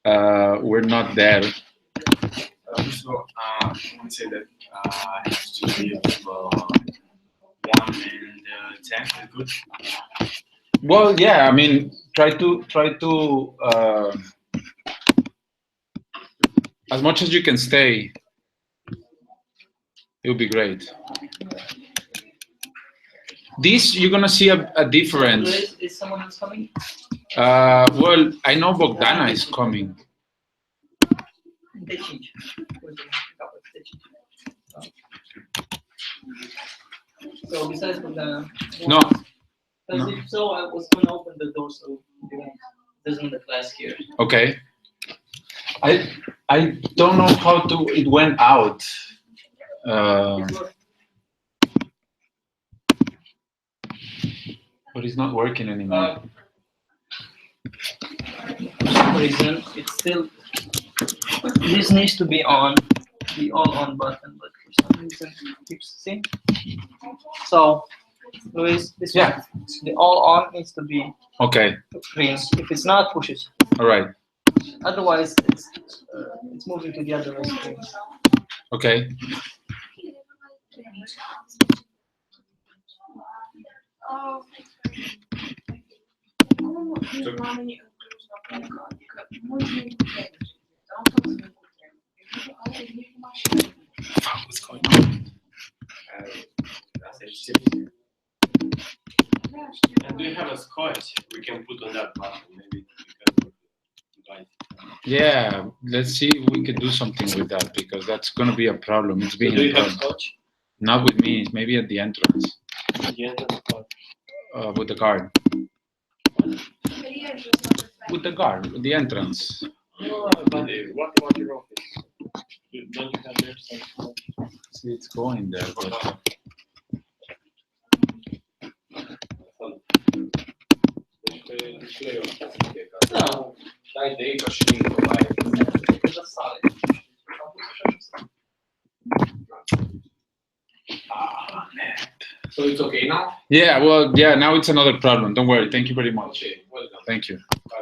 We're not there. So I want to say that I have to leave 1 and 10 is good. Well, yeah. I mean, try to as much as you can stay. It would be great. This you're gonna see a difference. Is someone else coming? Well, I know Bogdana is coming. They change. They change. So besides from the No. because No. if so, I was gonna open the door so there's another class here. Okay. I don't know how to. It went out. But it's not working anymore. For some reason, it's still. This needs to be on, the all on button, but for some reason it keeps saying. So, Luis, this one, the all on needs to be Okay. green. If it's not, push it. All right. Otherwise, it's moving to the other screen. Okay. What's going on? And do you have a scotch we can put on that button? Maybe we can invite. Yeah, let's see if we can do something with that because that's gonna be a problem. It's being Do a you have problem. scotch? Not with me. Maybe at the entrance. Yeah, that's scotch. With the guard. With the guard. With the entrance. Oh, buddy, what about your office? Don't you have there some scotch? See, it's going there. But... No, Dai dei coscini, vai. cosa sale? So it's okay now? Yeah, well, yeah, now it's another problem. Don't worry. Thank you very much. Okay, welcome. Thank you.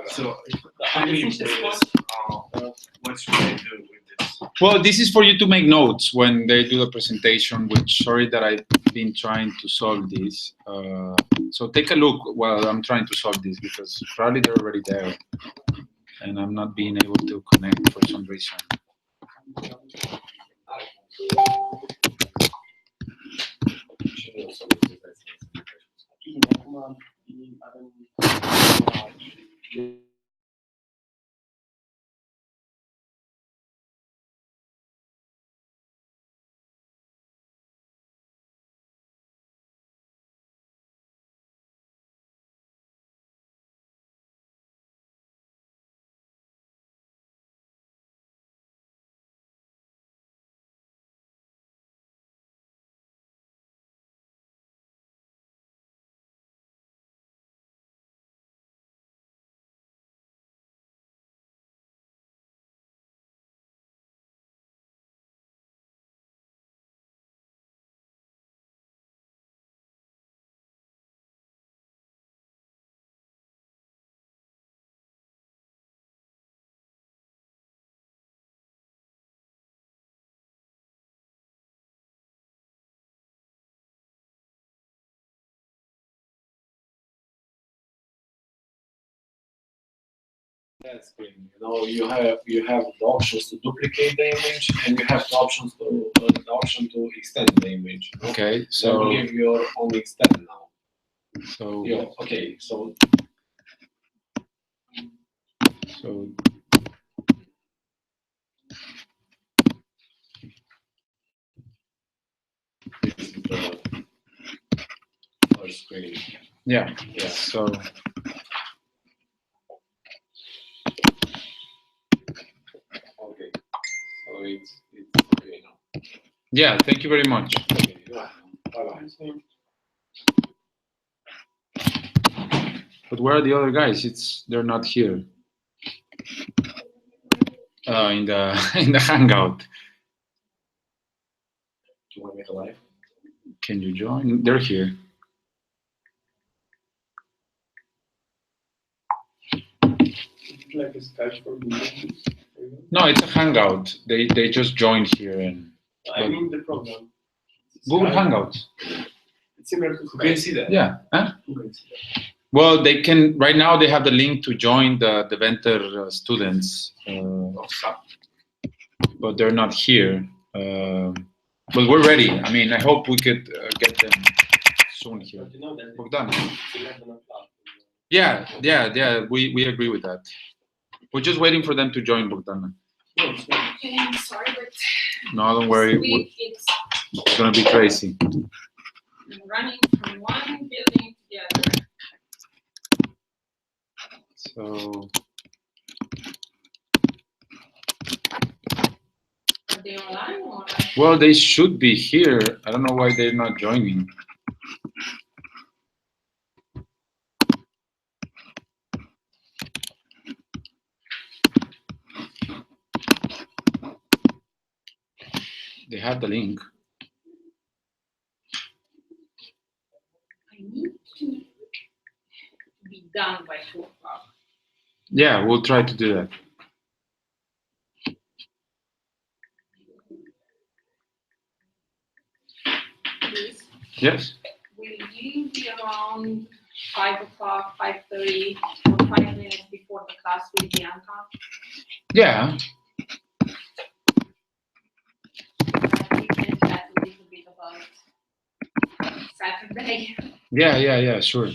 So, how many players? What should I do with this? Well, this is for you to make notes when they do the presentation, which, sorry that I've been trying to solve this. So take a look while I'm trying to solve this because probably they're already there and I'm not being able to connect for some reason. That screen, you have the options to duplicate the image, and you have the options to the option to extend the image. Okay, So so give your own extend now. so Okay, so so this is the first screen. yeah. Yeah. So Okay. So it's okay now. yeah, thank you very much. Okay. Bye bye. But where are the other guys? They're not here. In the in the hangout. Do you want to make a live? Can you join? They're here. like a Skype for Google? No, it's a Hangout. They just joined here and I mean the program. Google Skype. Hangouts. It's similar to Who can Skype. see that? Yeah. Huh? Who can see that? Well, they can. Right now, they have the link to join the Venter students, Of SAP. but they're not here. But we're ready. I mean, I hope we could get them soon here. But you know that Bogdan. it's 11 o'clock. Yeah. We agree with that. We're just waiting for them to join, Bogdan. No, it's not. Okay, I'm sorry, but No, don't worry. this week it's It's gonna be crazy. running from one building to the other. So Are they online or? well, they should be here. I don't know why they're not joining. They have the link. I need to be done by 2 o'clock. Yeah, we'll try to do that. Please, Yes. will you be around 5 o'clock, 5:30, or 5 minutes before the class with Bianca? Yeah. We can chat a little bit about Saturday. Yeah. Sure.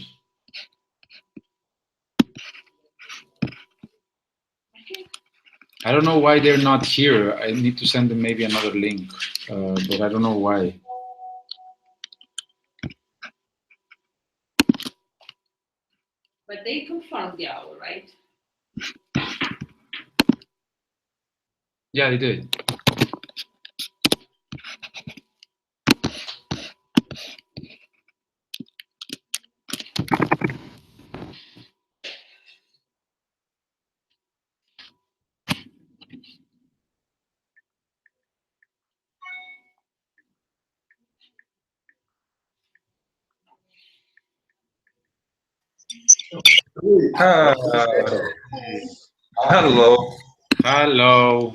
I don't know why they're not here. I need to send them maybe another link, but I don't know why. But they confirmed the hour, right? Yeah, they did. Hello. Hello.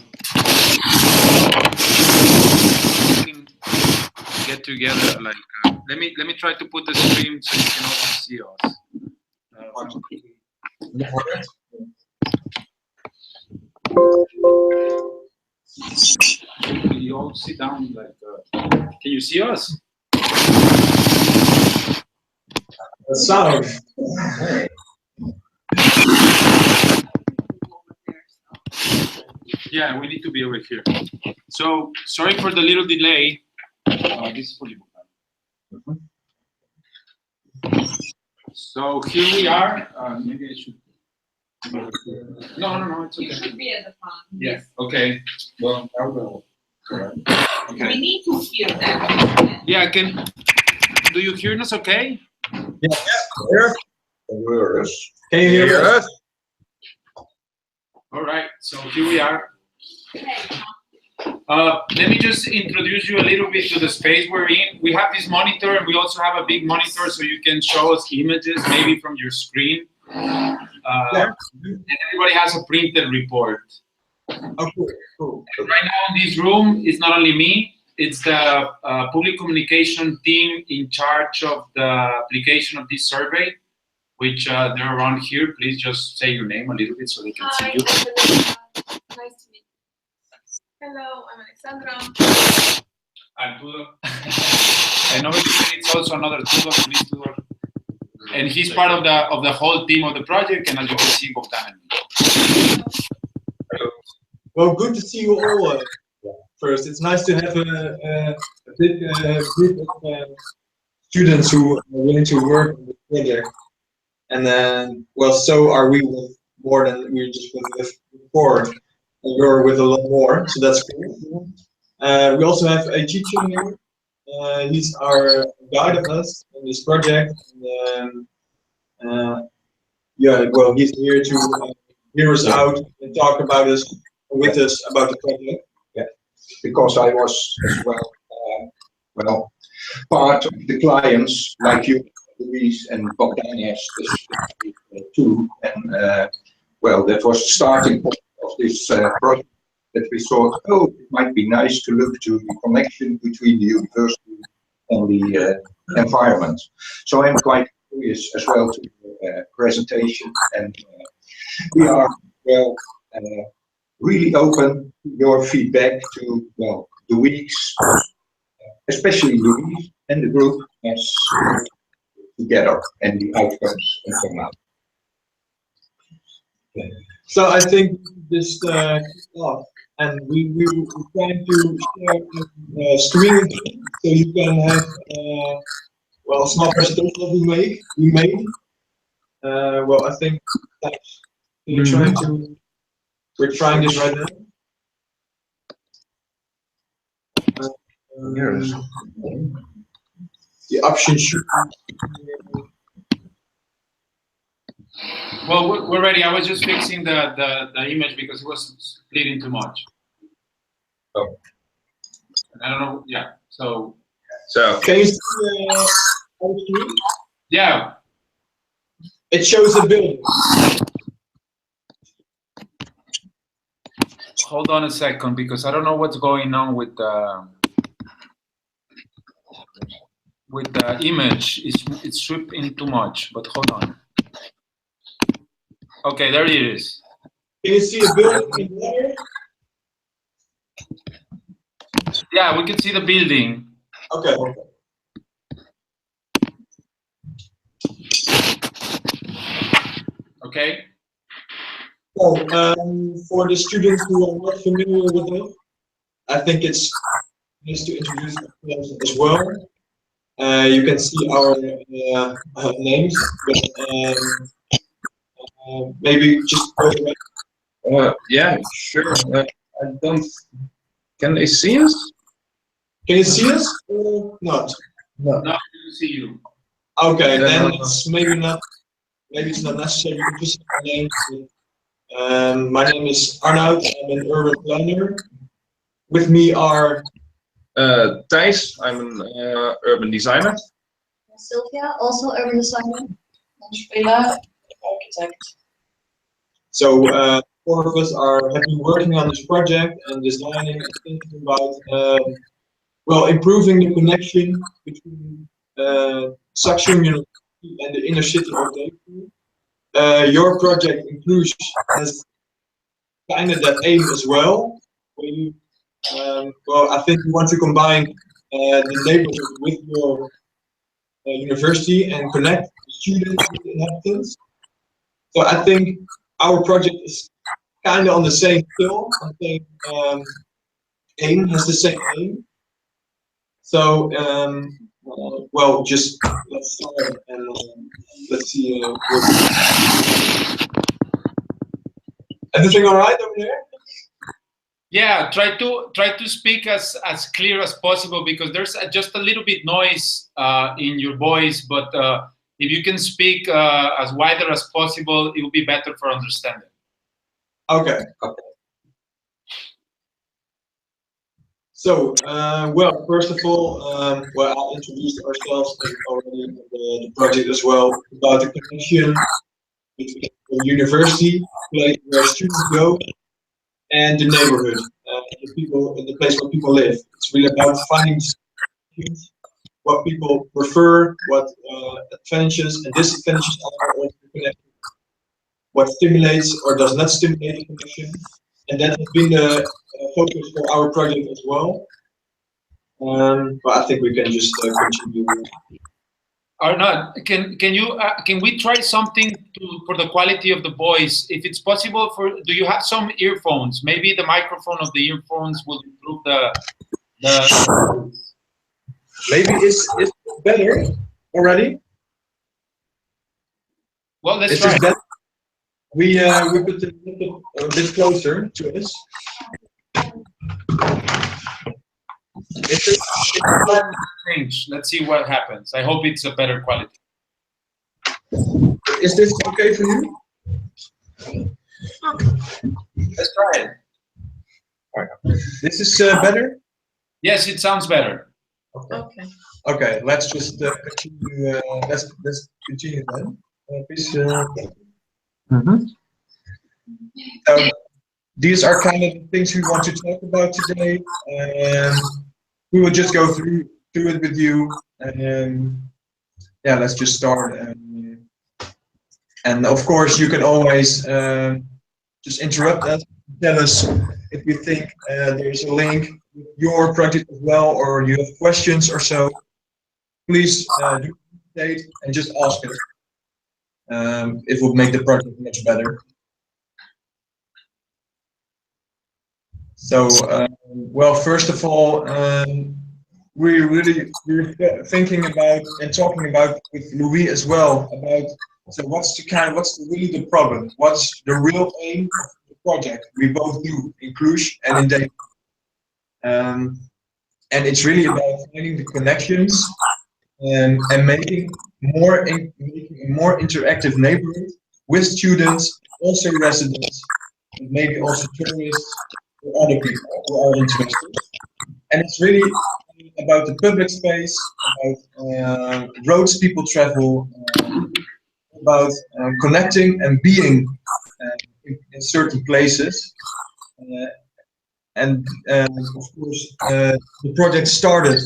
We can get together. Like, let me try to put the stream so you can also see us. You all sit down. Like, can you see us? The sound. Yeah, we need to be over here. So sorry for the little delay. This is for you. So here we are. Maybe I should. No, it's You okay. should be at the front. Yeah. Okay. Well, I will. Okay. We need to hear that. Yeah. Do you hear us? Okay. Here. Can you hear us? All right. So here we are. Okay. Let me just introduce you a little bit to the space we're in. We have this monitor, and we also have a big monitor, so you can show us images maybe from your screen. And everybody has a printed report. Okay, cool. And right now in this room, it's not only me, it's the public communication team in charge of the application of this survey, which they're around here. Please just say your name a little bit so they can see you. Nice to meet you. Hello, I'm Alexandra. I'm Tudor. And over here it's also another Tudor, please Tudor. And he's part of the whole team of the project, and as you can see, Bogdan and me. Well, good to see you all. First, it's nice to have a big group of students who are willing to work on the project. And then, well, so are we with more than we just with before. And you're with a lot more, so that's cool. We also have a teacher here. He's our guide of us in this project. And, yeah, well, he's here to hear us out and talk about us with us about the project. Because I was as well, part of the clients like you, Luis and Bogdan has too. And well, that was the starting point of this project, that we thought, oh, it might be nice to look to the connection between the university and the environment. So I'm quite curious as well to the presentation, and we are, well, really open to your feedback to, well, the weeks, especially Louise and the group as together and the outcomes come out. So I think this off, and we're trying to share a screen so you can have well, a small presentation that we made. Well, I think that's we're trying this right now. The option should. Well, we're ready. I was just fixing the image because it was bleeding too much. Oh. I don't know. Yeah. So. Can you see on the screen? Yeah. It shows the building. Hold on a second, because I don't know what's going on with the image. It's stripping too much. But hold on. Okay, there it is. Can you see the building in there? Yeah, we can see the building. Okay. Okay. So, for the students who are not familiar with it, I think it's nice to introduce ourselves as well. You can see our names, but maybe just go away. Yeah, sure. I don't. Can they see us? Can you see us or not? No. No, I can see you. Okay, then it's maybe not. Maybe it's not necessary. You can just say our names. My name is Arnoud. I'm an urban planner. With me are Thijs, I'm an urban designer. Sylvia, also urban designer. And Spela, architect. So four of us have been working on this project and designing and thinking about well, improving the connection between Saxion University and the inner city of Deventer. Your project includes has kind of that aim as well. Where you, well, I think you want to combine the neighborhood with your university and connect the students with the inhabitants. So I think our project is kind of on the same scale, on the same aim, has the same aim. So, well, just let's start and let's see. Everything all right over there? Yeah, try to speak as clear as possible, because there's just a little bit noise in your voice. But if you can speak as wider as possible, it will be better for understanding. Okay. So, well, first of all, well, I'll introduce ourselves already in the project as well, about the connection between the university, place where students go, and the neighborhood, the place where people live. It's really about finding what people prefer, what advantages and disadvantages are of the connection, what stimulates or does not stimulate the connection. And that has been the focus for our project as well. But I think we can just continue. Arnold, can we try something for the quality of the voice? If it's possible, do you have some earphones? Maybe the microphone of the earphones will improve the Maybe it's better already. Well, let's It's try. just that we put the laptop a bit closer to us. Change. Let's see what happens. I hope it's a better quality. Is this okay for you? Let's try it. All right. This is better? Yes, it sounds better. Okay. Okay, let's just continue. Let's continue then. Please. So these are kind of the things we want to talk about today. We will just go through it with you. Yeah, let's just start. And of course, you can always just interrupt us, tell us if you think there's a link with your project as well, or you have questions or so. Please do not and just ask it. It will make the project much better. So, well, first of all, we're thinking about and talking about with Louis as well about, so what's really the problem? What's the real aim of the project we both do in Cluj and in Dayton? And it's really about finding the connections and making a more interactive neighborhood with students, also residents, and maybe also tourists or other people who are interested. And it's really about the public space, about roads people travel, about connecting and being in certain places. And of course, the project started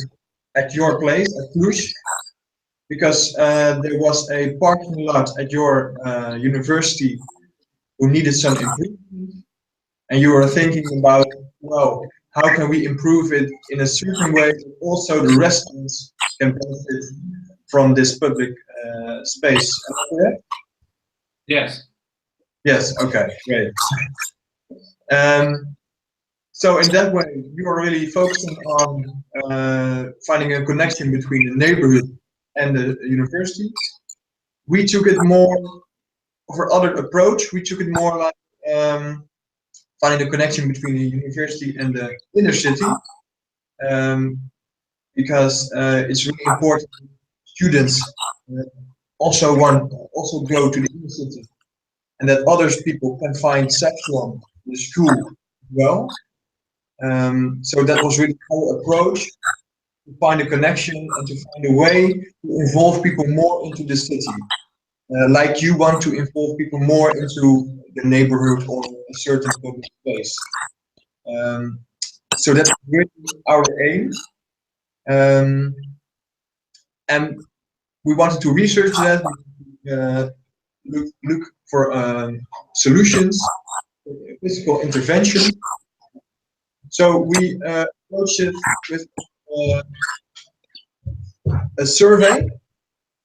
at your place, at Cluj, because there was a parking lot at your university who needed some improvement, and you were thinking about, well, how can we improve it in a certain way that also the residents can benefit from this public space. Am I correct? Yes. Yes, okay, great. So in that way, you are really focusing on finding a connection between the neighborhood and the university. We took it more of an other approach. We took it more like finding the connection between the university and the inner city, because it's really important. Students also go to the inner city, and that other people can find Saxion, the school, as well. So that was really our approach, to find a connection and to find a way to involve people more into the city. Like you want to involve people more into the neighborhood or a certain public space. So that's really our aim. And we wanted to research that, look for solutions, physical intervention. So we approached it with a survey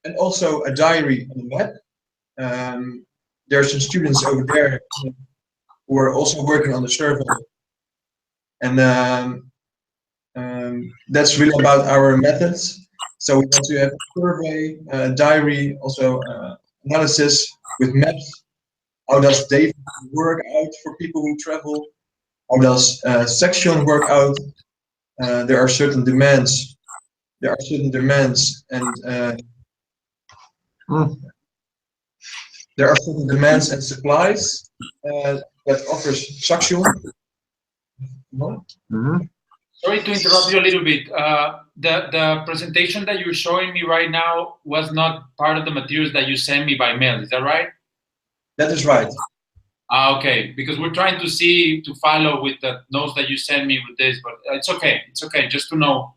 and also a diary on the map. There are some students over there who are also working on the survey, and that's really about our methods. So we want to have a survey, diary, also analysis with maps. How does data work out for people who travel? How does Saxion work out? There are certain demands. And there are certain demands and supplies that offers Saxion. Sorry to interrupt you a little bit. The presentation that you're showing me right now was not part of the materials that you sent me by mail. Is that right? That is right. Okay, because we're trying to follow with the notes that you sent me with this, but it's okay. It's okay, just to know.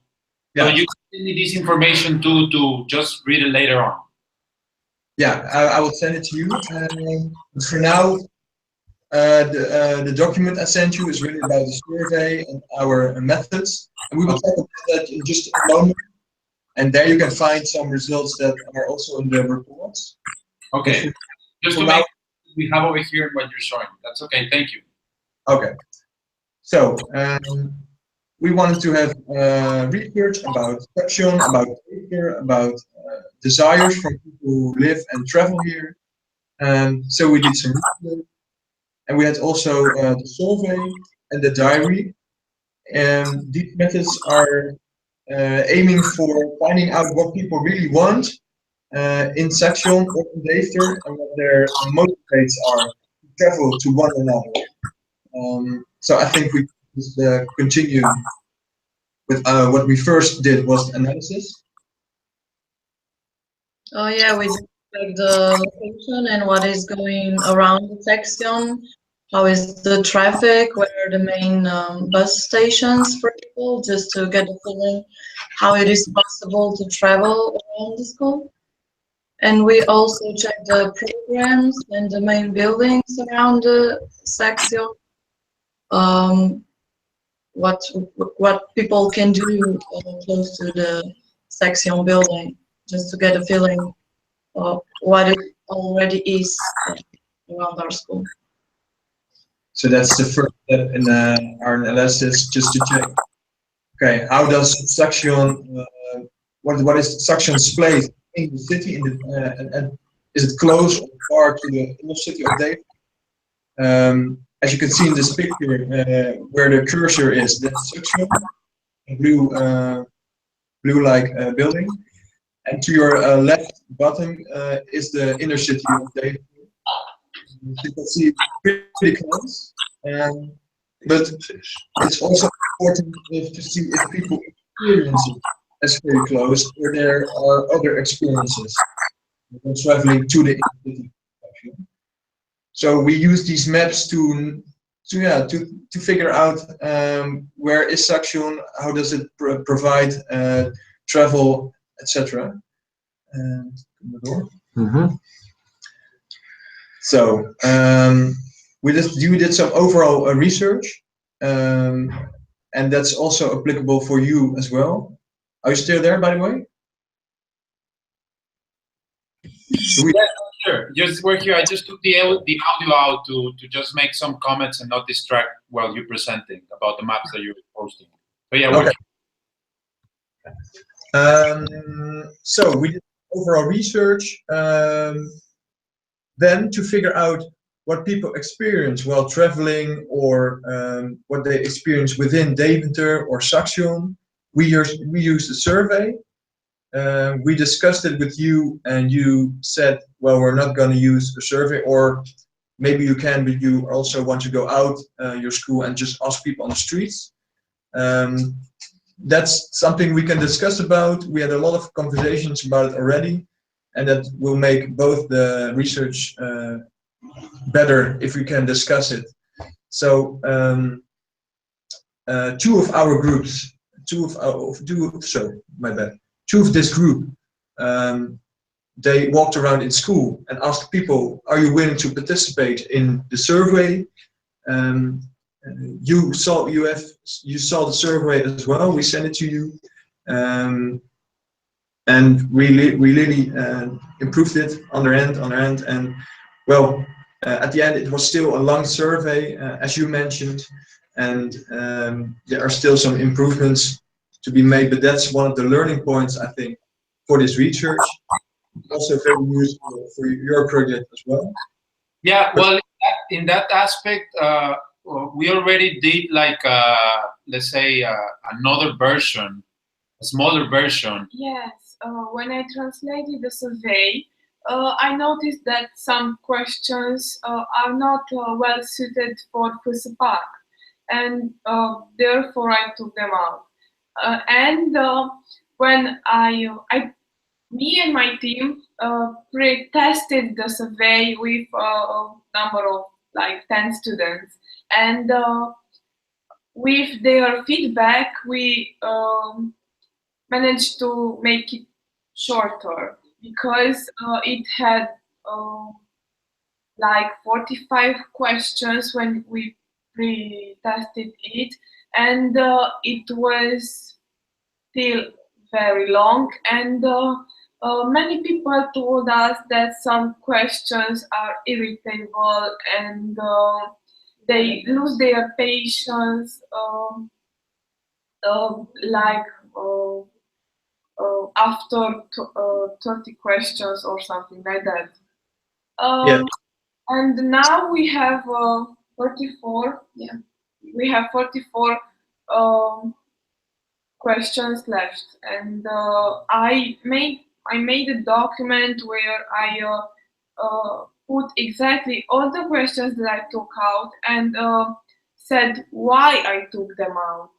Yeah. So you send me this information to just read it later on. Yeah, I will send it to you. But for now, the document I sent you is really about the survey and our methods, and we will talk about that in just a moment. And there you can find some results that are also in the reports. Okay, just to make we have over here what you're showing. That's okay. Thank you. Okay. So we wanted to have research about Saxion, about behavior, about desires from people who live and travel here. So we did some research, and we had also the survey and the diary. And these methods are aiming for finding out what people really want in Saxion or in Deventer, and what their motivates are to travel to one another. So I think we just continue with what we first did was analysis. Oh yeah, we did like the location and what is going around the Saxion. how is the traffic, where are the main bus stations for people, just to get a feeling how it is possible to travel around the school. And we also check the programs and the main buildings around the Saxion. What people can do close to the Saxion building, just to get a feeling of what it already is around our school. So that's the first step in our analysis, just to check. Okay, how does Saxion, what is Saxion's place in the city? And is it close or far to the inner city of Deventer? As you can see in this picture, where the cursor is, that's Saxion, a blue-like building. And to your left bottom is the inner city of Deventer. You can see it's pretty close, but it's also important to see if people experience it as very close, or there are other experiences when traveling to the inner city. So we use these maps to figure out where is Saxion, how does it provide travel, etc. And so we did some overall research, and that's also applicable for you as well. Are you still there, by the way? Yeah, sure. Just we're here. I just took the audio out to just make some comments and not distract while you're presenting about the maps that you're posting. But yeah, okay. So we did overall research, then to figure out what people experience while traveling, or what they experience within Deventer or Saxion. We used a survey. We discussed it with you, and you said, well, we're not going to use a survey, or maybe you can, but you also want to go out your school and just ask people on the streets. That's something we can discuss about. We had a lot of conversations about it already, and that will make both the research better if we can discuss it. So two of our groups, two of this group, they walked around in school and asked people, are you willing to participate in the survey? You saw the survey as well. We sent it to you, and we really improved it on our end. And well, at the end, it was still a long survey, as you mentioned, and there are still some improvements to be made. But that's one of the learning points, I think, for this research. Also very useful for your project as well. Yeah, well, in that aspect, we already did like, let's say, another version, a smaller version. Yes, when I translated the survey, I noticed that some questions are not well suited for FSPAC, and therefore I took them out. When me and my team pre-tested the survey with a number of like 10 students, and with their feedback, we managed to make it shorter, because it had like 45 questions when we pre-tested it, and it was still very long, and many people told us that some questions are irritable, and they lose their patience, after 30 questions or something like that. Yeah. And now we have 44. Yeah, we have 44 questions left, and I made a document where I put exactly all the questions that I took out, and said why I took them out.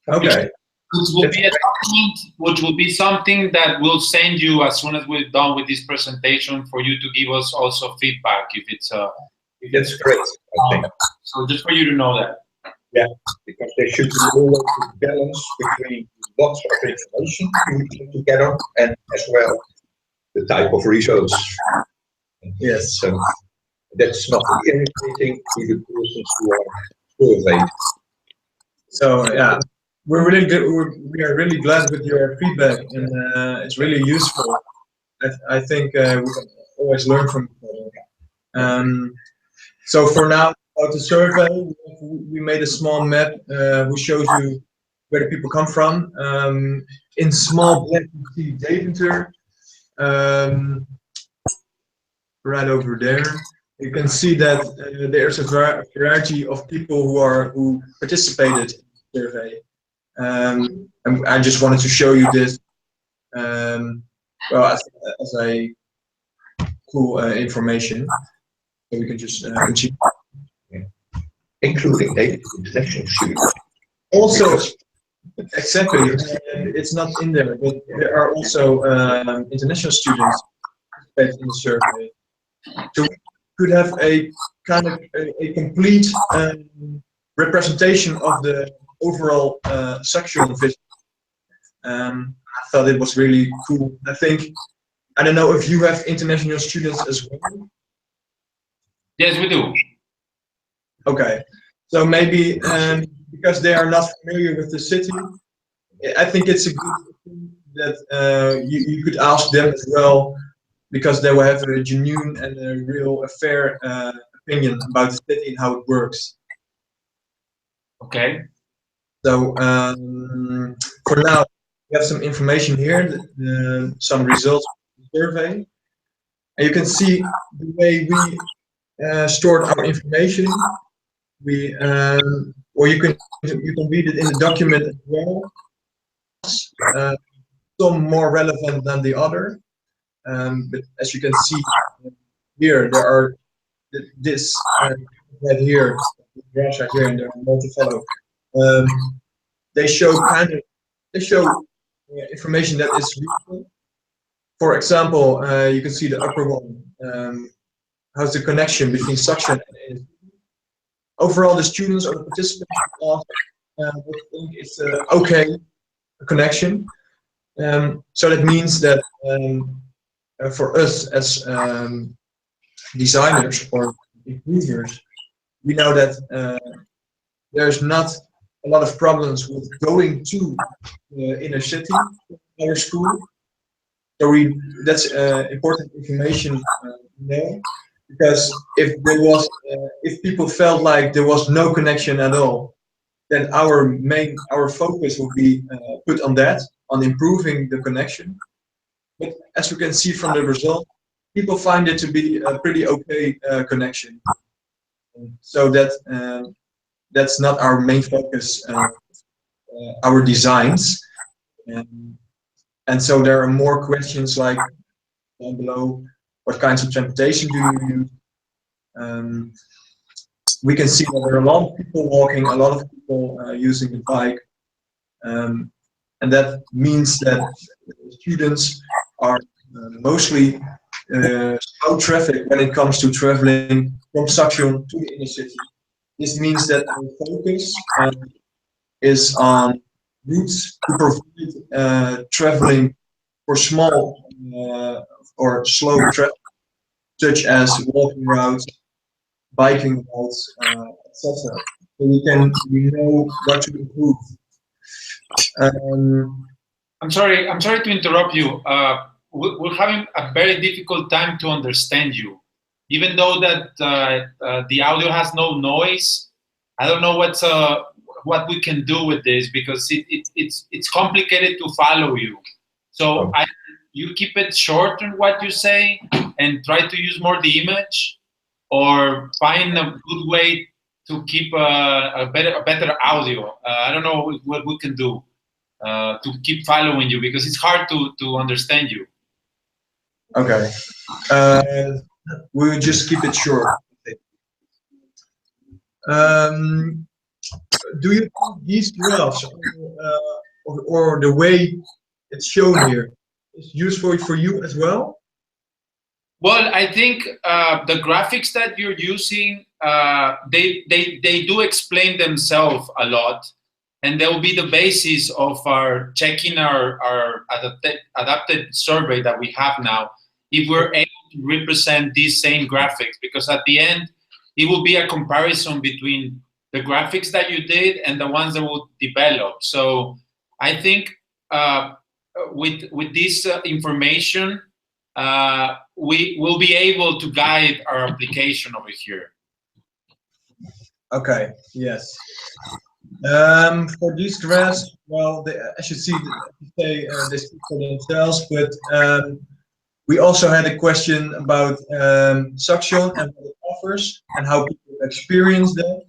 Okay. Which will be a document, which will be something that we'll send you as soon as we're done with this presentation, for you to give us also feedback if it's That's great, I think. So just for you to know that. Because there should be always a balance between lots of information we put together and as well the type of results. Yes. So that's not irritating to the persons who are surveyed. So yeah, we're really good. We are really glad with your feedback, and it's really useful. I think we can always learn from each other. So for now, about the survey, we made a small map who shows you where the people come from. In small black, you see Deventer. Right over there, you can see that there's a variety of people who participated in the survey. And I just wanted to show you this, well, as a cool information. So we can just continue. Including international students. Also, exactly, it's not in there, but there are also international students participating in the survey. So we could have a kind of a complete representation of the overall Saxion visit. I thought it was really cool. I don't know if you have international students as well. Yes, we do. Okay, so maybe because they are not familiar with the city, I think it's a good thing that you could ask them as well, because they will have a genuine and a real, fair opinion about the city and how it works. Okay. So for now, we have some information here, some results of the survey. And you can see the way we stored our information. Or you can read it in the document as well. Some more relevant than the other. But as you can see here, there are this right here, Russia here, and there are more to follow. They show information that is useful. For example, you can see the upper one. How's the connection between Saxion and ASD? Overall, the students or the participants think it's an okay connection. So that means that for us as designers or improvers, we know that there's not a lot of problems with going to the inner city of our school. So that's important information to know, because if people felt like there was no connection at all, then our focus will be put on that, on improving the connection. But as we can see from the result, people find it to be a pretty okay connection. So that's not our main focus, our designs. And so there are more questions like down below, what kinds of transportation do you use? We can see that there are a lot of people walking, a lot of people using the bike. And that means that students are mostly slow traffic when it comes to traveling from Saxion to the inner city. This means that our focus is on routes to provide traveling for small or slow traffic, such as walking routes, biking routes, etc. So we know what to improve. I'm sorry to interrupt you. We're having a very difficult time to understand you. Even though that the audio has no noise, I don't know what we can do with this, because it's complicated to follow you. So you keep it short in what you say and try to use more the image, or find a good way to keep a better audio. I don't know what we can do to keep following you, because it's hard to understand you. Okay. We'll just keep it short. Do you think these graphs or the way it's shown here is useful for you as well? Well, I think the graphics that you're using, they do explain themselves a lot, and they will be the basis of our checking our adapted survey that we have now, if we're able to represent these same graphics, because at the end, it will be a comparison between the graphics that you did and the ones that we'll develop. So I think with this information, we will be able to guide our application over here. Okay, yes. For these graphs, well, as you see, they speak for themselves, but we also had a question about Saxion and what it offers and how people experience that.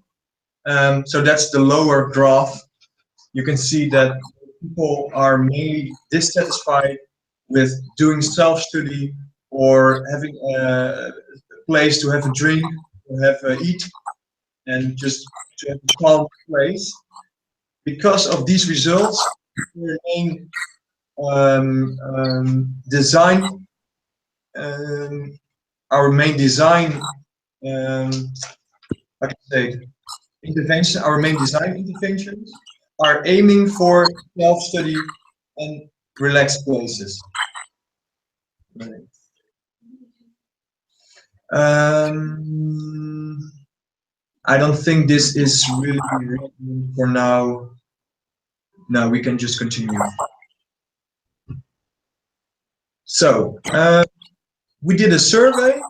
So that's the lower graph. You can see that people are mainly dissatisfied with doing self-study or having a place to have a drink, to have eat, and just to have a calm place. Because of these results, our main design, how to say, intervention, our main design interventions are aiming for self-study and relaxed places. Right. I don't think this is really relevant for now. No, we can just continue. So, we did a survey,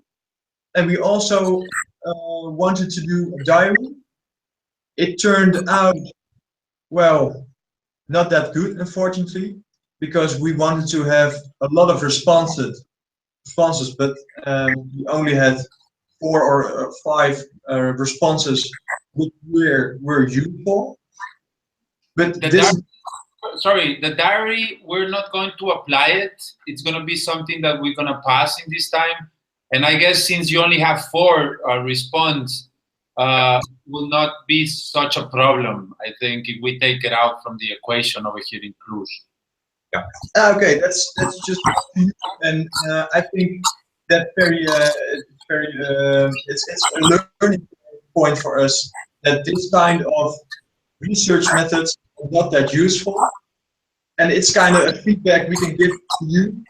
and we also wanted to do a diary. It turned out, well, not that good, unfortunately, because we wanted to have a lot of responses, but we only had 4 or 5 responses which were useful. But the diary, we're not going to apply it. It's going to be something that we're going to pass in this time. And I guess since you only have 4 response, will not be such a problem, I think, if we take it out from the equation over here in Cluj. Yeah. Okay, that's just, and I think that it's a learning point for us that this kind of research methods are not that useful, and it's kind of a feedback we can give to you,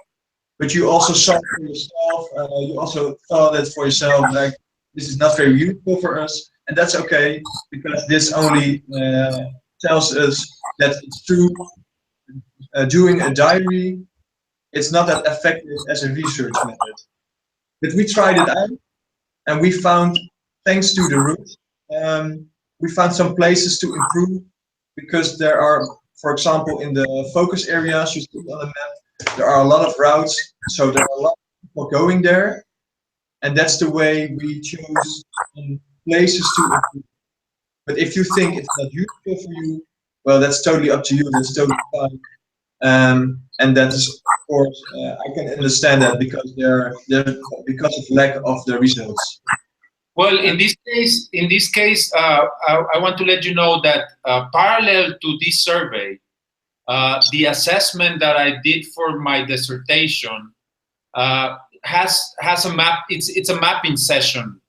but you also saw it for yourself. You also thought it for yourself, like this is not very useful for us, and that's okay, because this only tells us that it's true. Doing a diary, it's not that effective as a research method. But we tried it out, and we found, thanks to the route, we found some places to improve, because there are, for example, in the focus areas you see on the map, there are a lot of routes, so there are a lot of people going there, and that's the way we choose places to improve. But if you think it's not useful for you, well, that's totally up to you. That's totally fine. And that is, of course, I can understand that because because of lack of the results. Well, in this case, I want to let you know that parallel to this survey, the assessment that I did for my dissertation has a map. It's a mapping session,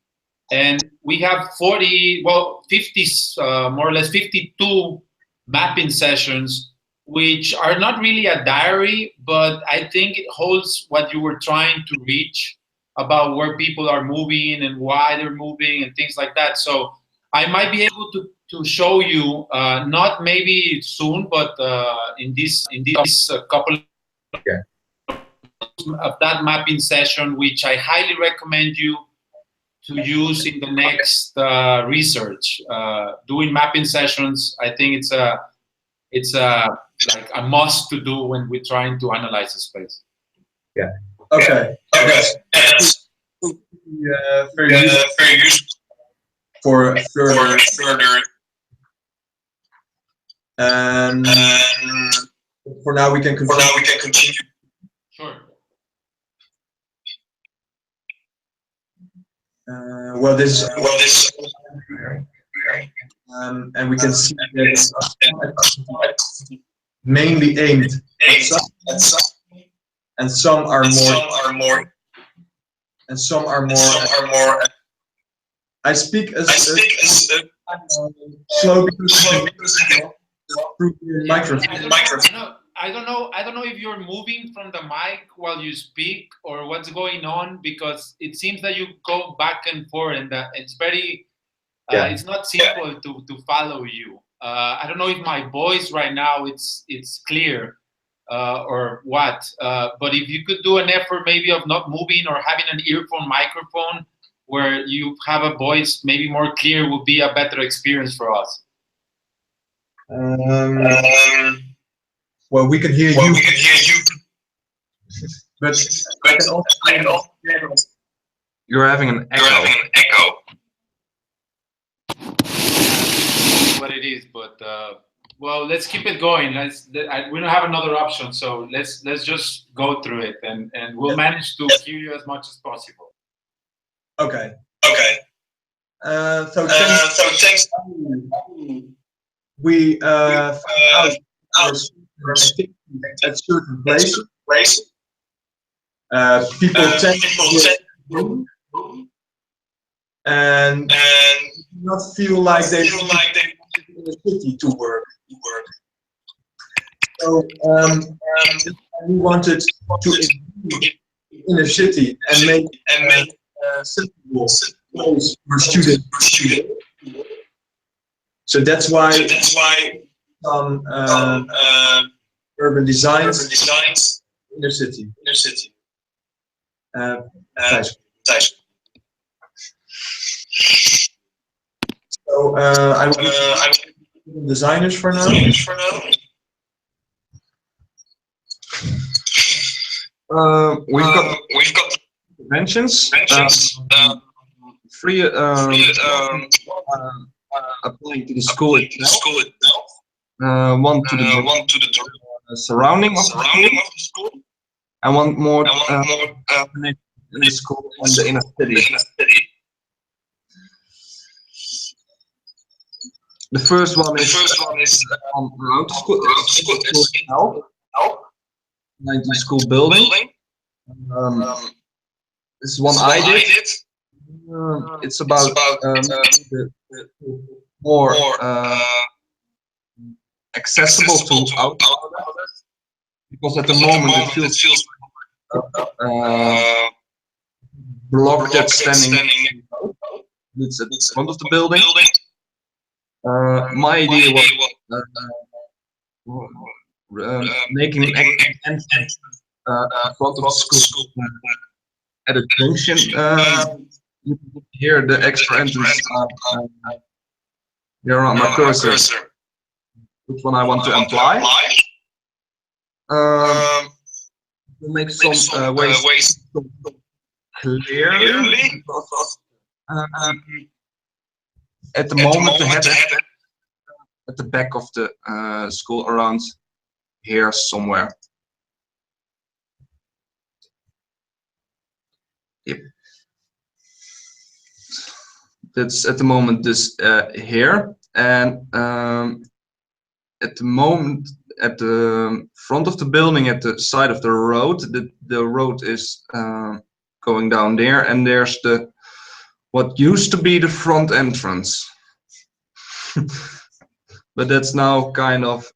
and we have 50, more or less 52 mapping sessions, which are not really a diary, but I think it holds what you were trying to reach about where people are moving and why they're moving and things like that. So I might be able to show you, not maybe soon, but in this couple of that mapping session, which I highly recommend you to use in the next research. Doing mapping sessions, I think it's like a must to do when we're trying to analyze the space. Yeah. Okay. That's very useful for further. For now, we can continue. Sure. Well, this and we can see that mainly aimed at some, and some are more and some are more. I speak as slow because through the microphone. I don't know if you're moving from the mic while you speak or what's going on, because it seems that you go back and forth, and that it's very it's not simple to follow you. I don't know if my voice right now it's clear or what, but if you could do an effort maybe of not moving or having an earphone microphone where you have a voice maybe more clear, would be a better experience for us. Well, we can hear you. But I can also you're having an echo. What it is, but well, let's keep it going. We don't have another option, so let's just go through it, and we'll manage to hear you as much as possible. Okay. So thanks. We found out at certain places. People tend to and not feel like they in the city to work. So we wanted to in a city and make simple place for students. So that's why some urban designs in the city. So I will designers for now. We've got conventions. Free applying to the school itself. One to the surrounding of the school, and one more in the school in the city. The first one is around the school itself, like the school building. This is one I did. It's about more accessible to outsiders, because at the moment it feels block that's standing. It's at the front of the building. My idea was making an entrance front of the school at a junction. You can hear the extra entrance here on my cursor. Which one I want to apply? To make some ways clearly. At the moment, they have at the back of the school, around here somewhere. Yep. That's at the moment this here, and at the moment at the front of the building, at the side of the road, the road is going down there, and there's the what used to be the front entrance. But that's now kind of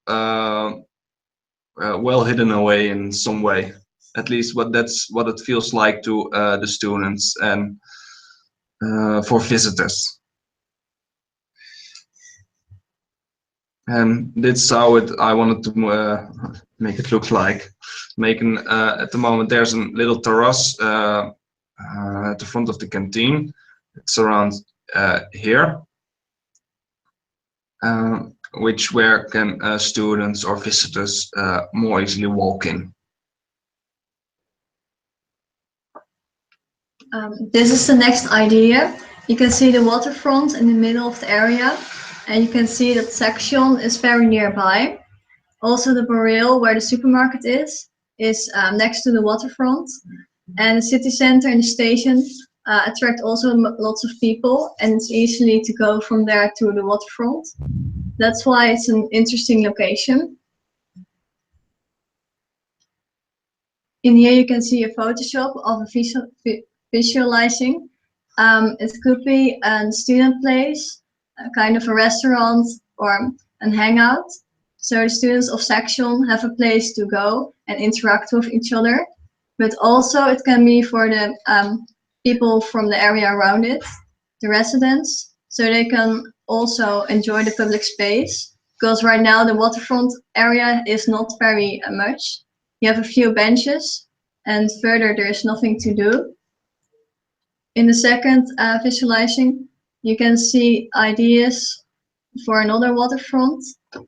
well hidden away in some way. At least that's what it feels like to the students and for visitors. And that's how I wanted to make it look like. Making at the moment there's a little terrace at the front of the canteen. It's around here, where can students or visitors more easily walk in. This is the next idea. You can see the waterfront in the middle of the area, and you can see that Saxion is very nearby. Also, the Boreal, where the supermarket is next to the waterfront, and the city center and the station attract also lots of people, and it's easily to go from there to the waterfront. That's why it's an interesting location. In here you can see a Photoshop of a visualizing. It could be a student place, a kind of a restaurant or a hangout. So the students of Saxion have a place to go and interact with each other. But also it can be for the people from the area around it, the residents, so they can also enjoy the public space. Because right now the waterfront area is not very much. You have a few benches and further there is nothing to do. In the second visualizing, you can see ideas for another waterfront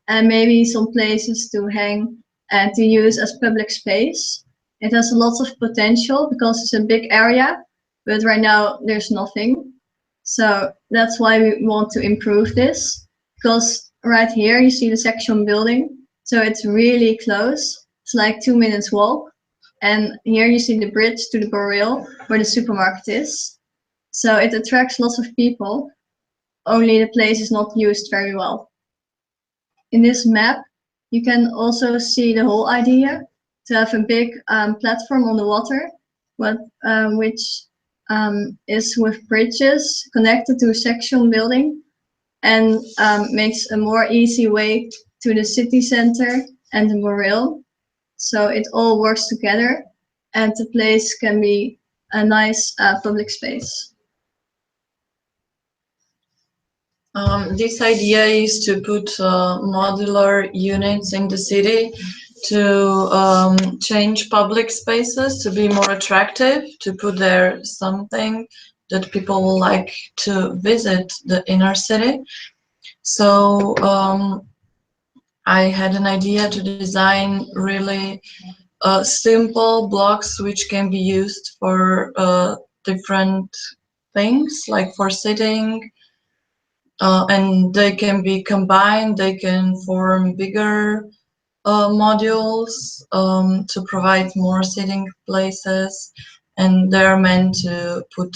and maybe some places to hang and to use as public space. It has lots of potential because it's a big area, but right now there's nothing. So that's why we want to improve this, because right here you see the Saxion building. So it's really close. It's like 2 minutes walk. And here you see the bridge to the Boreal where the supermarket is. So it attracts lots of people, only the place is not used very well. In this map, you can also see the whole idea to have a big platform on the water, which is with bridges connected to a Saxion building and makes a more easy way to the city center and the Boreal. So it all works together and the place can be a nice public space. This idea is to put modular units in the city to change public spaces to be more attractive, to put there something that people will like to visit the inner city. So I had an idea to design really simple blocks which can be used for different things, like for sitting, and they can be combined, they can form bigger modules to provide more sitting places, and they're meant to put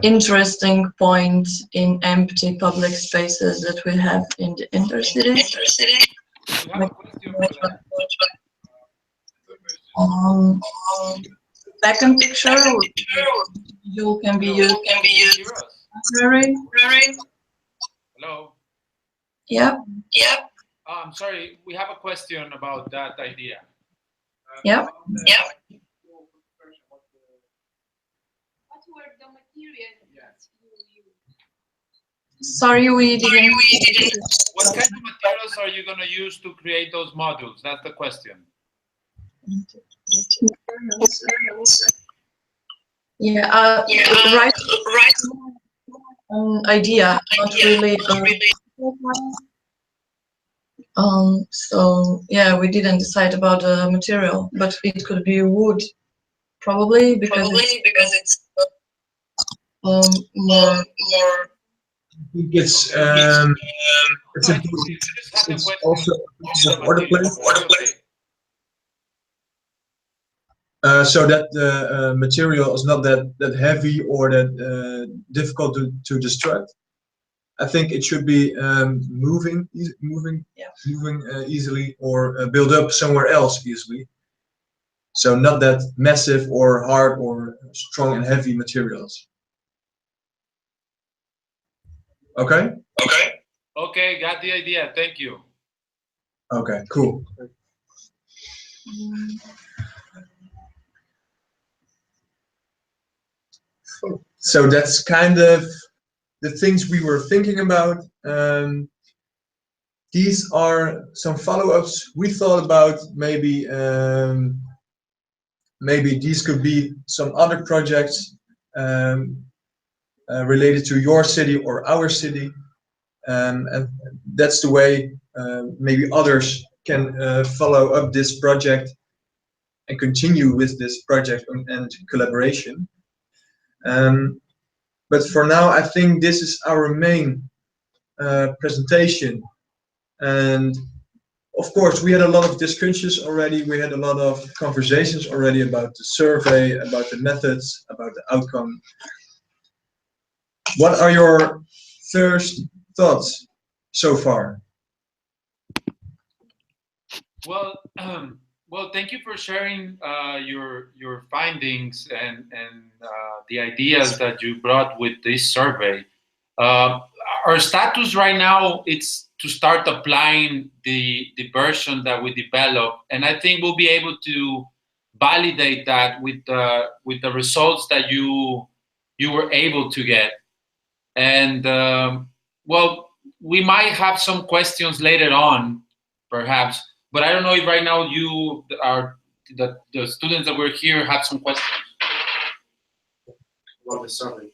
interesting points in empty public spaces that we have in the intercity. Second picture, you can be used. Hello. Yeah. I'm sorry, we have a question about that idea. Yeah. What were the materials you used? Sorry, we didn't. What kind of materials are you going to use to create those modules? That's the question. Yeah. Right. Idea, not really. So yeah, we didn't decide about the material, but it could be wood, probably because it's more. It's also other place. So that the material is not that heavy or that difficult to destruct. I think it should be moving easily or build up somewhere else easily. So not that massive or hard or strong and heavy materials. Okay? Okay, got the idea. Thank you. Okay, cool. So that's kind of the things we were thinking about. These are some follow-ups we thought about. Maybe these could be some other projects related to your city or our city, and that's the way maybe others can follow up this project and continue with this project and collaboration. But for now, I think this is our main presentation. And of course, we had a lot of discussions already. We had a lot of conversations already about the survey, about the methods, about the outcome. What are your first thoughts so far? Well, Well, thank you for sharing your findings and the ideas that you brought with this survey. Our status right now it's to start applying the version that we developed, and I think we'll be able to validate that with the results that you were able to get. And well, we might have some questions later on, perhaps. But I don't know if right now you are the students that were here have some questions. About the survey.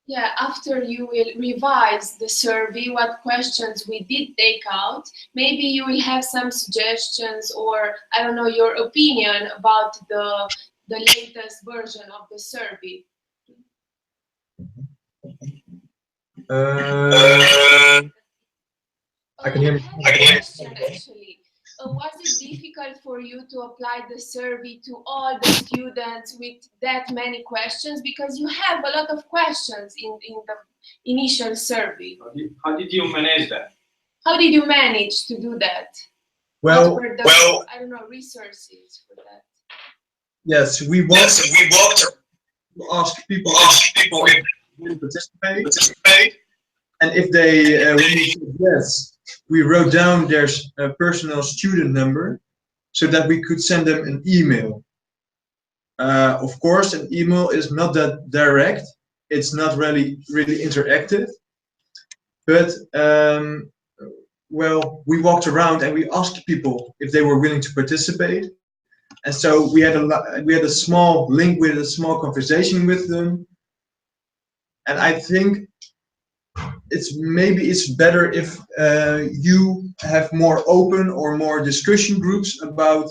Yeah, after you will revise the survey, what questions we did take out, maybe you will have some suggestions or, I don't know, your opinion about the latest version of the survey. I can hear me. Actually, was it difficult for you to apply the survey to all the students with that many questions? Because you have a lot of questions in the initial survey. How did you manage that? How did you manage to do that? Well, what were the, I don't know, resources for that? Yes, we want to ask people if they want to participate. And if they really said yes, we wrote down their personal student number so that we could send them an email. Of course, an email is not that direct. It's not really interactive. But well, we walked around and we asked people if they were willing to participate. And so we had a small link with a small conversation with them. And I think maybe it's better if you have more open or more discussion groups about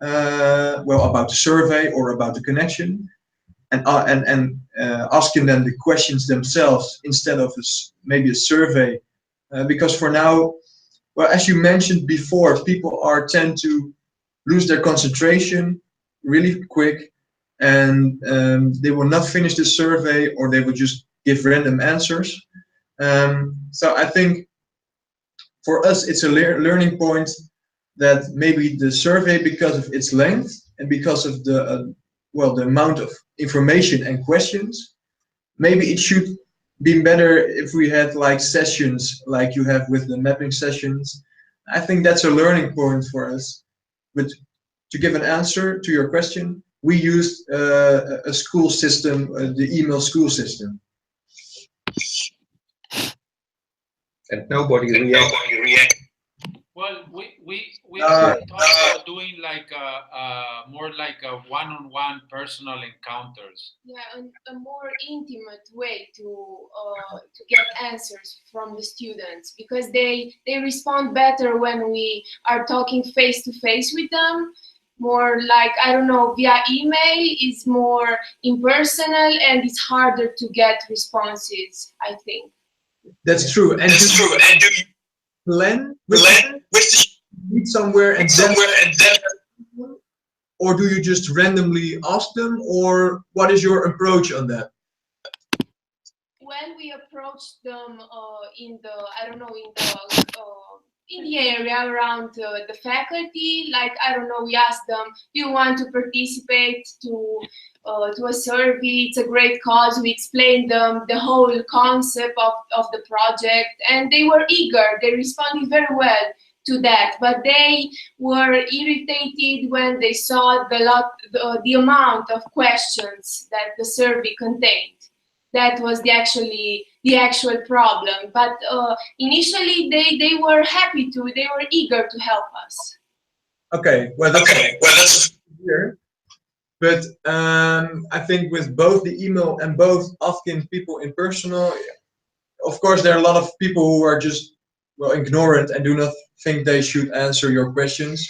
about the survey or about the connection, and asking them the questions themselves instead of maybe a survey, because for now, well, as you mentioned before, people tend to lose their concentration really quick, and they will not finish the survey, or they will just give random answers. So I think for us it's a learning point that maybe the survey, because of its length and because of the the amount of information and questions, maybe it should be better if we had like sessions like you have with the mapping sessions. I think that's a learning point for us. But to give an answer to your question, we used a school system, the email school system. And nobody reacted. Well, we actually thought about doing like more like a one-on-one personal encounters. Yeah, a more intimate way to get answers from the students, because they respond better when we are talking face to face with them. More like, I don't know, via email is more impersonal and it's harder to get responses, I think. That's true. And do you plan with meet somewhere and then, or do you just randomly ask them, or what is your approach on that? When we approached them in the, I don't know, in the area around the faculty, like, I don't know, we asked them, do you want to participate to a survey? It's a great cause. We explained them the whole concept of the project, and they were eager. They responded very well to that, but they were irritated when they saw the amount of questions that the survey contained. That was the actual problem. But initially, they were happy to. They were eager to help us. Okay, well that's clear. But I think with both the email and both asking people in personal, of course there are a lot of people who are just ignorant and do not think they should answer your questions.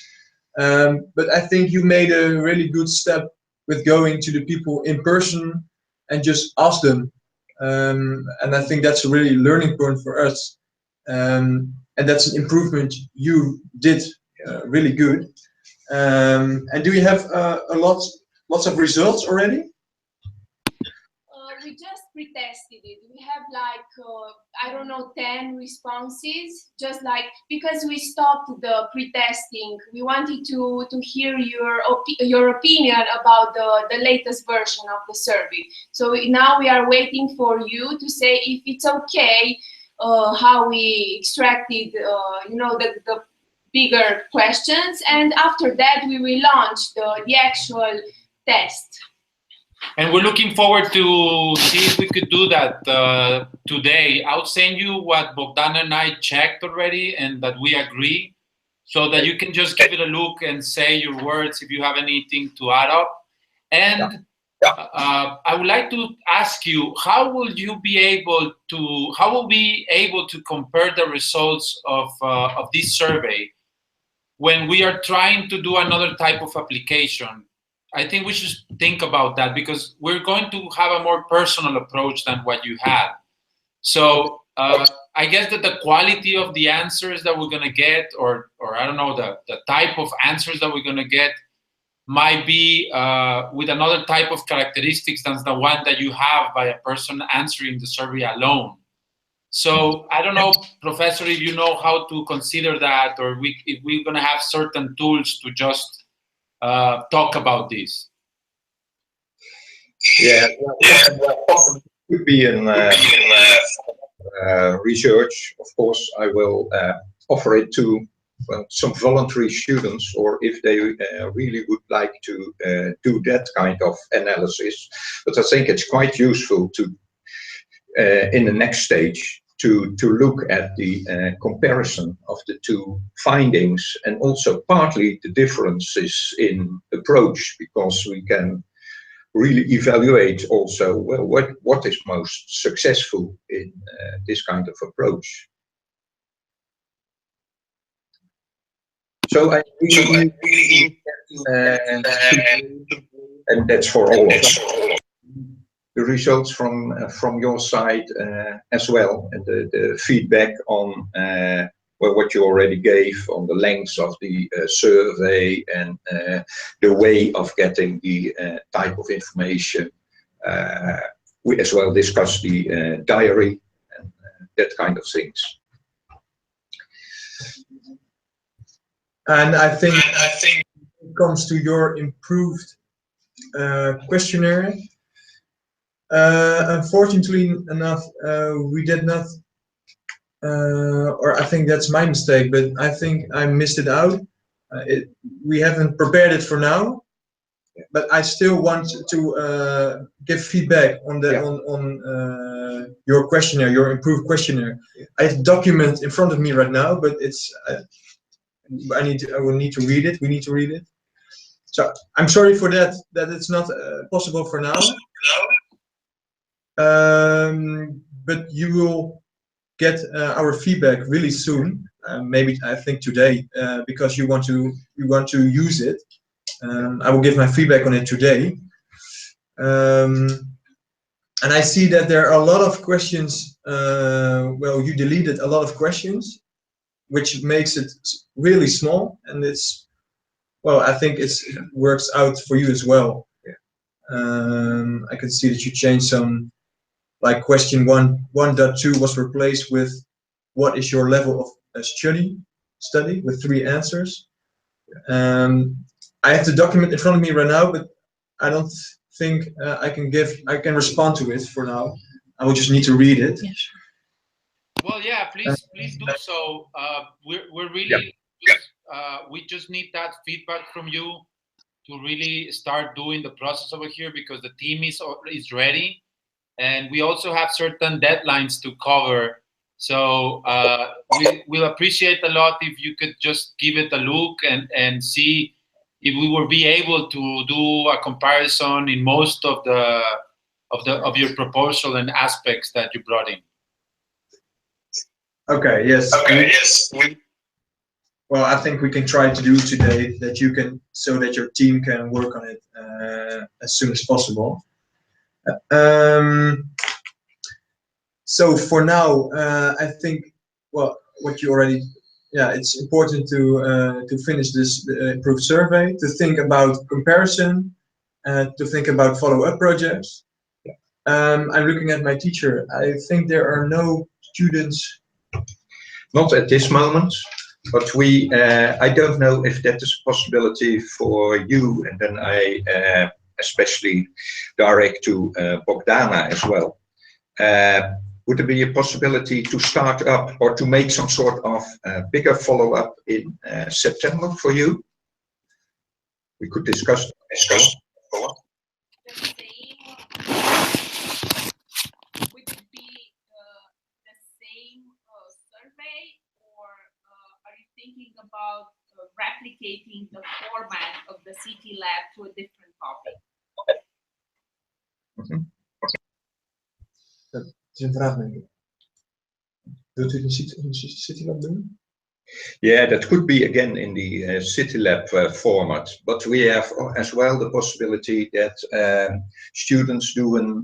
But I think you made a really good step with going to the people in person and just ask them. And I think that's a really learning point for us. And that's an improvement you did really good. And do you have lots of results already? We just pre-tested it. We have like, I don't know, 10 responses, just like, because we stopped the pre-testing. We wanted to hear your opinion about the latest version of the survey. So now we are waiting for you to say if it's okay how we extracted, you know, the bigger questions. And after that, we will launch the actual test. And we're looking forward to see if we could do that today. I'll send you what Bogdan and I checked already and that we agree, so that you can just give it a look and say your words if you have anything to add up. And I would like to ask you, how will we be able to compare the results of this survey when we are trying to do another type of application? I think we should think about that, because we're going to have a more personal approach than what you had. So I guess that the quality of the answers that we're going to get, or I don't know, the type of answers that we're going to get might be with another type of characteristics than the one that you have by a person answering the survey alone. So I don't know, Professor, if you know how to consider that, or if we're going to have certain tools to just talk about this. Yeah, well, could be in research. Of course, I will offer it to some voluntary students, or if they really would like to do that kind of analysis. But I think it's quite useful to, in the next stage, to look at the comparison of the two findings, and also partly the differences in approach, because we can really evaluate also, well, what is most successful in this kind of approach. So I really and that's for all of us, the results from your side as well, and the feedback on well, what you already gave on the length of the survey, and the way of getting the type of information. We as well discussed the diary and that kind of things. And I think when it comes to your improved questionnaire, unfortunately enough, we did not, or I think that's my mistake, but I think I missed it out. We haven't prepared it for now, but I still want to give feedback on the on your questionnaire, your improved questionnaire. I have a document in front of me right now, but it's I will need to read it. We need to read it. So I'm sorry for that it's not possible for now. But you will get our feedback really soon. Maybe I think today, because you want to use it. I will give my feedback on it today. And I see that there are a lot of questions. Well, you deleted a lot of questions, which makes it really small, and it's, well, I think it works out for you as well. I can see that you changed some, like question 1.2 was replaced with what is your level of study with 3 answers. I have the document in front of me right now, but I don't think I can respond to it for now. I will just need to read it. Yes. Well, yeah, please do so. We're really we just need that feedback from you to really start doing the process over here, because the team is ready, and we also have certain deadlines to cover. So we'll appreciate a lot if you could just give it a look and see if we will be able to do a comparison in most of your proposal and aspects that you brought in. Okay. Yes. Well, I think we can try to do today that you can, so that your team can work on it as soon as possible. So for now, I think, well, what you already, it's important to finish this improved survey, to think about comparison, to think about follow-up projects. I'm looking at my teacher. I think there are no students. Not at this moment, but we, I don't know if that is a possibility for you, and then I especially direct to Bogdana as well. Would there be a possibility to start up or to make some sort of bigger follow-up in September for you? We could discuss that. Would it be the same survey, or are you thinking about replicating the format of the City Lab to a different topic? Dat is een vraag, denk ik. Wilt u het in City Lab doen? Yeah, that could be again in the City Lab format, but we have as well the possibility that students do a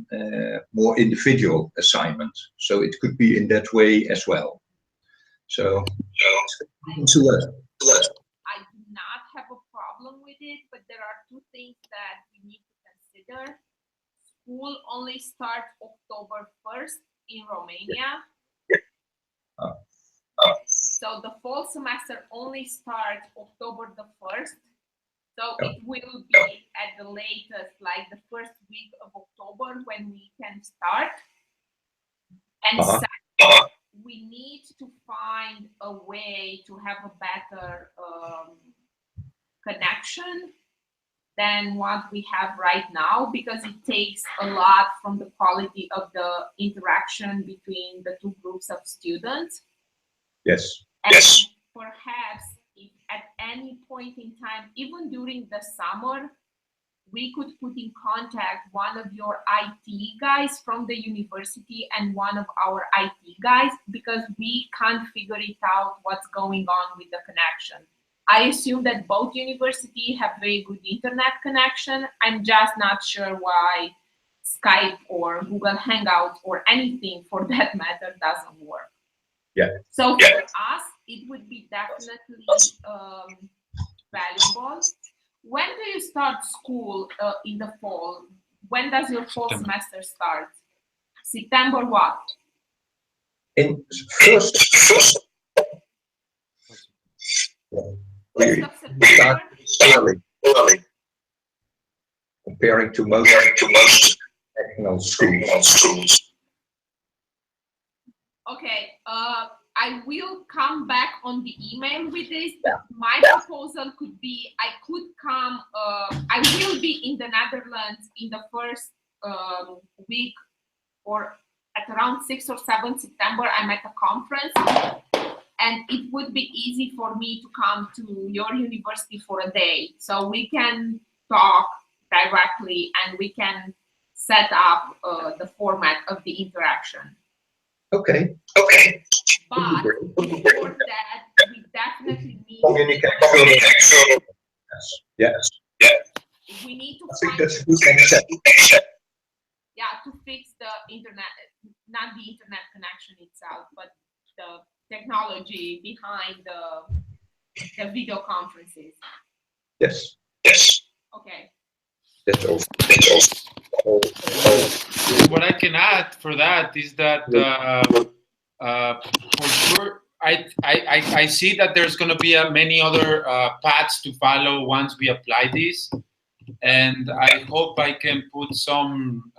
more individual assignment. So it could be in that way as well. So I do not have a problem with it, but there are two things that we need to consider. School only starts October 1st in Romania. So the fall semester only starts October the 1st. So it will be at the latest, like the first week of October when we can start. And second, we need to find a way to have a better connection than what we have right now, because it takes a lot from the quality of the interaction between the two groups of students. yes. And yes, perhaps if at any point in time, even during the summer, we could put in contact one of your IT guys from the university and one of our IT guys, because we can't figure it out what's going on with the connection. I assume that both universities have very good internet connection. I'm just not sure why Skype or Google Hangouts or anything for that matter doesn't work. Yeah. So for us, it would be definitely valuable. When do you start school in the fall? When does your fall semester start? September what? In first we start early comparing to most national schools. Okay, I will come back on the email with this. My proposal could be, I could come, I will be in the Netherlands in the first week, or at around 6 or 7 September, I'm at a conference, and it would be easy for me to come to your university for a day. So we can talk directly and we can set up the format of the interaction. Okay. But before that, we definitely need Communication. Yes. We need to I think find, that's a good next step. yeah, to fix the internet, not the internet connection itself, but the technology behind the video conferences. Yes. Okay. That's all. What I can add for that is that for sure, I see that there's going to be many other paths to follow once we apply this, and I hope I can put some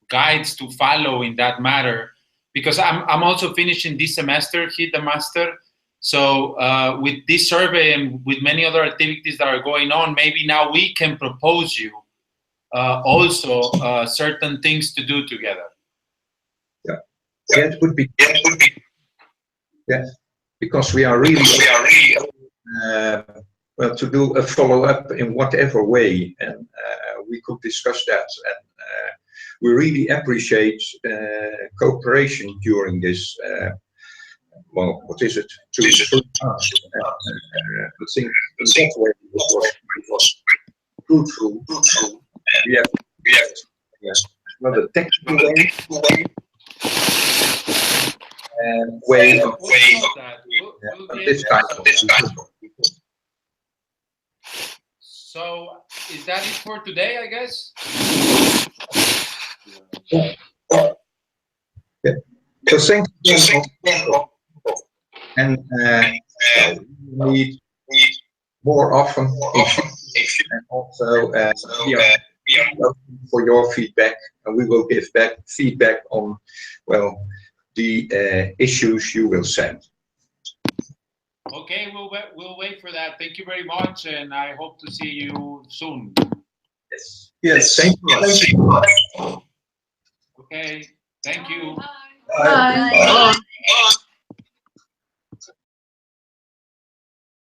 guides to follow in that matter, because I'm also finishing this semester, hit the master. So with this survey and with many other activities that are going on, maybe now we can propose you also certain things to do together. Yeah, it would be. Yeah, because we are really well, to do a follow-up in whatever way, and we could discuss that. And we really appreciate cooperation during this. Well, what is it? 2 months. I think in that way it was fruitful. We have yes, not a technical way. Way of this kind of. So is that it for today, I guess? So thank you. And so we need more often issues, and also we are looking for your feedback, and we will give back feedback on, well, the issues you will send. Okay, we'll wait for that. Thank you very much, and I hope to see you soon. Yes. Yes. Thank you. Okay. Thank you. Bye. Bye.